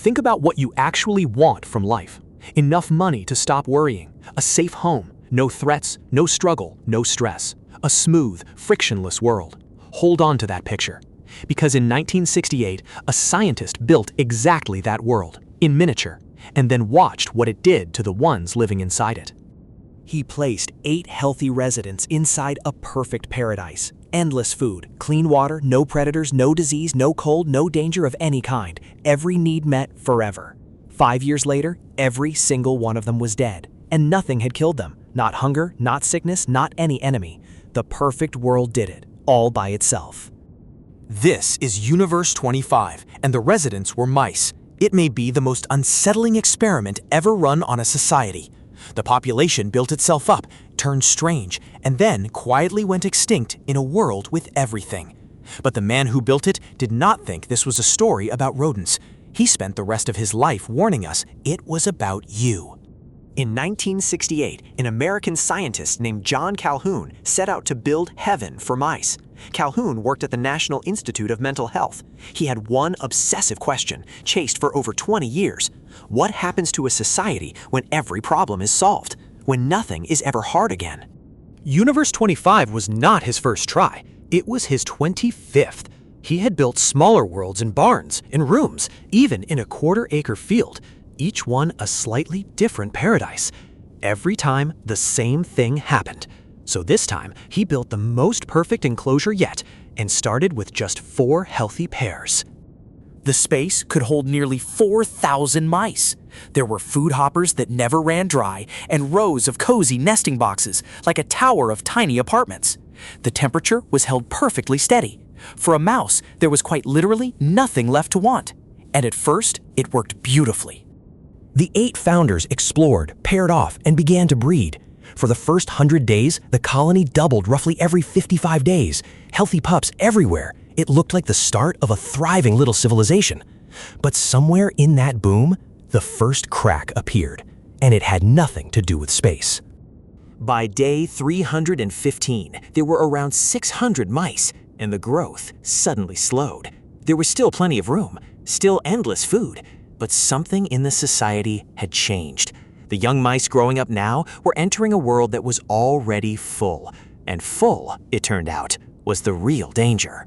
Think about what you actually want from life. Enough money to stop worrying, a safe home, no threats, no struggle, no stress, a smooth, frictionless world. Hold on to that picture. Because in 1968, a scientist built exactly that world, in miniature, and then watched what it did to the ones living inside it. He placed 8 healthy residents inside a perfect paradise. Endless food, clean water, no predators, no disease, no cold, no danger of any kind. Every need met forever. 5 years later, every single one of them was dead, and nothing had killed them. Not hunger, not sickness, not any enemy. The perfect world did it, all by itself. This is Universe 25, and the residents were mice. It may be the most unsettling experiment ever run on a society. The population built itself up, turned strange, and then quietly went extinct in a world with everything. But the man who built it did not think this was a story about rodents. He spent the rest of his life warning us it was about you. In 1968, an American scientist named John Calhoun set out to build heaven for mice. Calhoun worked at the National Institute of Mental Health. He had one obsessive question, chased for over 20 years. What happens to a society when every problem is solved? When nothing is ever hard again? Universe 25 was not his first try. It was his 25th. He had built smaller worlds in barns, in rooms, even in a quarter-acre field, each one a slightly different paradise. Every time, the same thing happened. So this time, he built the most perfect enclosure yet and started with just 4 healthy pairs. The space could hold nearly 4,000 mice. There were food hoppers that never ran dry and rows of cozy nesting boxes, like a tower of tiny apartments. The temperature was held perfectly steady. For a mouse, there was quite literally nothing left to want. And at first, it worked beautifully. The 8 founders explored, paired off, and began to breed. For the first 100 days, the colony doubled roughly every 55 days. Healthy pups everywhere. It looked like the start of a thriving little civilization. But somewhere in that boom, the first crack appeared, and it had nothing to do with space. By day 315, there were around 600 mice, and the growth suddenly slowed. There was still plenty of room, still endless food, but something in the society had changed. The young mice growing up now were entering a world that was already full, and full, it turned out, was the real danger.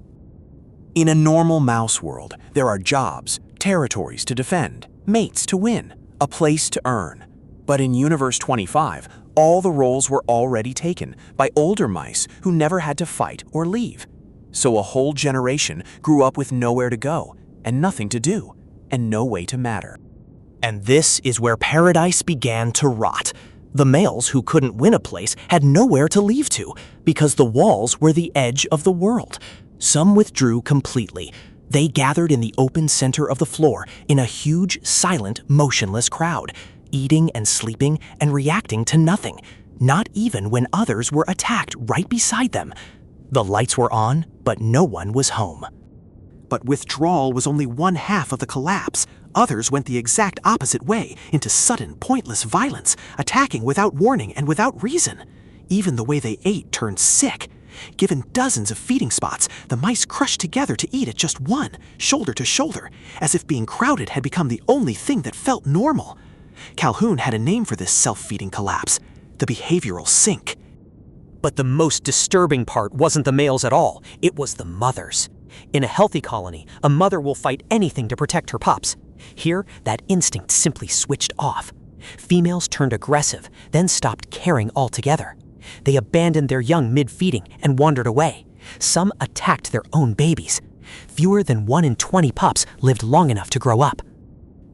In a normal mouse world, there are jobs, territories to defend, mates to win, a place to earn. But in Universe 25, all the roles were already taken by older mice who never had to fight or leave. So a whole generation grew up with nowhere to go, and nothing to do, and no way to matter. And this is where paradise began to rot. The males who couldn't win a place had nowhere to leave to, because the walls were the edge of the world. Some withdrew completely. They gathered in the open center of the floor in a huge, silent, motionless crowd, eating and sleeping and reacting to nothing, not even when others were attacked right beside them. The lights were on, but no one was home. But withdrawal was only one half of the collapse. Others went the exact opposite way, into sudden, pointless violence, attacking without warning and without reason. Even the way they ate turned sick. Given dozens of feeding spots, the mice crushed together to eat at just one, shoulder to shoulder, as if being crowded had become the only thing that felt normal. Calhoun had a name for this self-feeding collapse: the behavioral sink. But the most disturbing part wasn't the males at all, it was the mothers. In a healthy colony, a mother will fight anything to protect her pups. Here, that instinct simply switched off. Females turned aggressive, then stopped caring altogether. They abandoned their young mid-feeding and wandered away. Some attacked their own babies. Fewer than 1 in 20 pups lived long enough to grow up.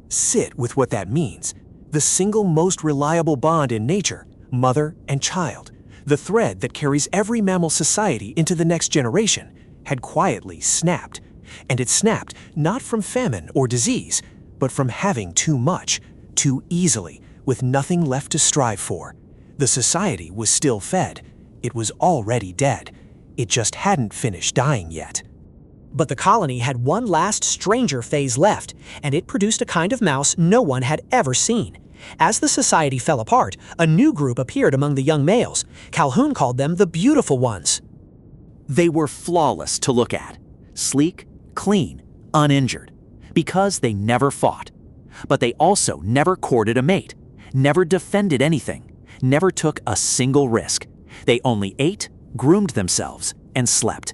Sit with what that means. The single most reliable bond in nature, mother and child, the thread that carries every mammal society into the next generation, had quietly snapped. And it snapped not from famine or disease, but from having too much, too easily, with nothing left to strive for. The society was still fed. It was already dead. It just hadn't finished dying yet. But the colony had one last stranger phase left, and it produced a kind of mouse no one had ever seen. As the society fell apart, a new group appeared among the young males. Calhoun called them the beautiful ones. They were flawless to look at, sleek, clean, uninjured, because they never fought, But they also never courted a mate, never defended anything, never took a single risk. They only ate, groomed themselves, and slept.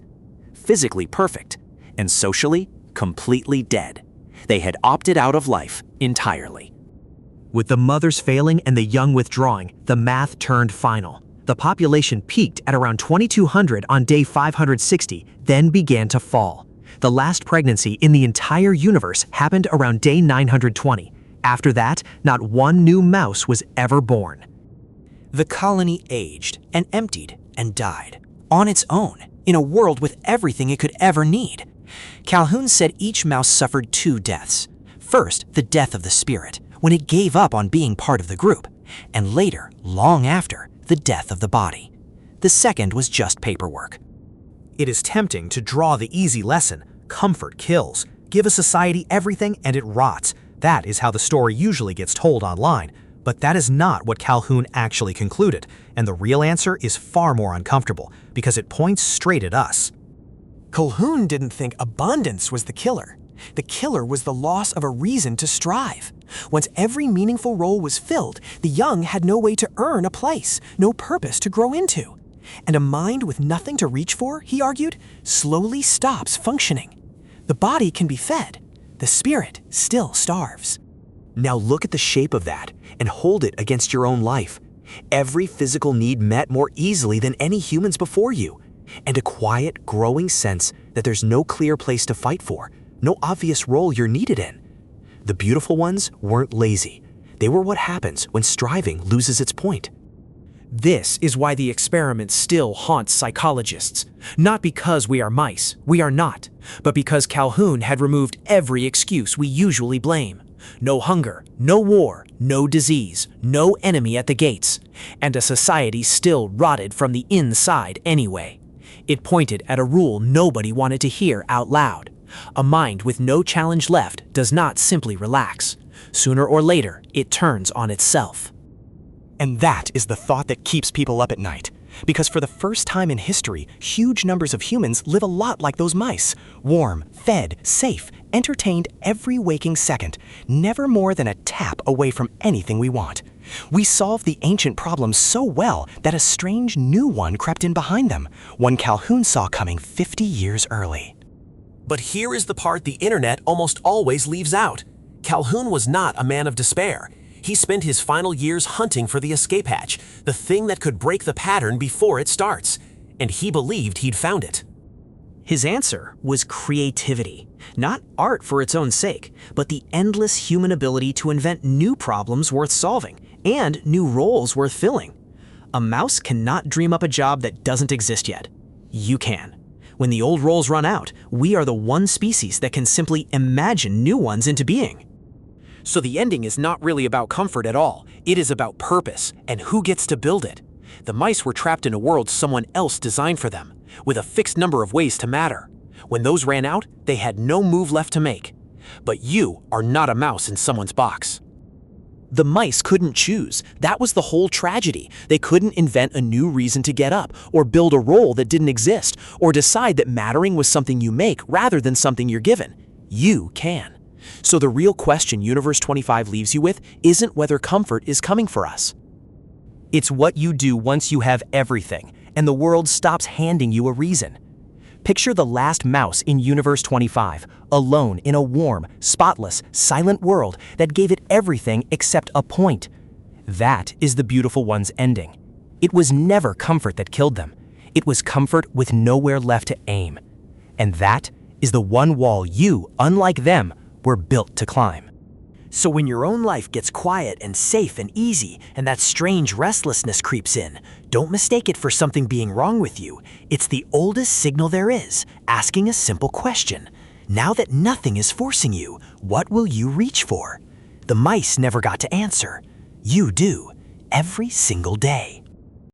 Physically perfect, and socially completely dead. They had opted out of life entirely. With the mothers failing and the young withdrawing, the math turned final. The population peaked at around 2,200 on day 560, then began to fall. The last pregnancy in the entire universe happened around day 920. After that, not one new mouse was ever born. The colony aged and emptied and died, on its own, in a world with everything it could ever need. Calhoun said each mouse suffered two deaths. First, the death of the spirit, when it gave up on being part of the group, and later, long after, the death of the body. The second was just paperwork. It is tempting to draw the easy lesson: comfort kills. Give a society everything and it rots. That is how the story usually gets told online. But that is not what Calhoun actually concluded, and the real answer is far more uncomfortable, because it points straight at us. Calhoun didn't think abundance was the killer. The killer was the loss of a reason to strive. Once every meaningful role was filled, the young had no way to earn a place, no purpose to grow into. And a mind with nothing to reach for, he argued, slowly stops functioning. The body can be fed. The spirit still starves. Now look at the shape of that and hold it against your own life. Every physical need met more easily than any humans before you. And a quiet, growing sense that there's no clear place to fight for, no obvious role you're needed in. The beautiful ones weren't lazy. They were what happens when striving loses its point. This is why the experiment still haunts psychologists. Not because we are mice, we are not, but because Calhoun had removed every excuse we usually blame. No hunger, no war, no disease, no enemy at the gates, and a society still rotted from the inside anyway. It pointed at a rule nobody wanted to hear out loud. A mind with no challenge left does not simply relax. Sooner or later, it turns on itself. And that is the thought that keeps people up at night. Because for the first time in history, huge numbers of humans live a lot like those mice. Warm, fed, safe, entertained every waking second, never more than a tap away from anything we want. We solved the ancient problems so well that a strange new one crept in behind them, one Calhoun saw coming 50 years early. But here is the part the internet almost always leaves out. Calhoun was not a man of despair. He spent his final years hunting for the escape hatch, the thing that could break the pattern before it starts. And he believed he'd found it. His answer was creativity. Not art for its own sake, but the endless human ability to invent new problems worth solving and new roles worth filling. A mouse cannot dream up a job that doesn't exist yet. You can. When the old roles run out, we are the one species that can simply imagine new ones into being. So the ending is not really about comfort at all. It is about purpose and who gets to build it. The mice were trapped in a world someone else designed for them, with a fixed number of ways to matter. When those ran out, they had no move left to make. But you are not a mouse in someone's box. The mice couldn't choose. That was the whole tragedy. They couldn't invent a new reason to get up, or build a role that didn't exist, or decide that mattering was something you make rather than something you're given. You can. So the real question Universe 25 leaves you with isn't whether comfort is coming for us. It's what you do once you have everything, and the world stops handing you a reason. Picture the last mouse in Universe 25, alone in a warm, spotless, silent world that gave it everything except a point. That is the beautiful one's ending. It was never comfort that killed them. It was comfort with nowhere left to aim. And that is the one wall you, unlike them, were built to climb. So when your own life gets quiet and safe and easy, and that strange restlessness creeps in, don't mistake it for something being wrong with you. It's the oldest signal there is, asking a simple question. Now that nothing is forcing you, what will you reach for? The mice never got to answer. You do, every single day.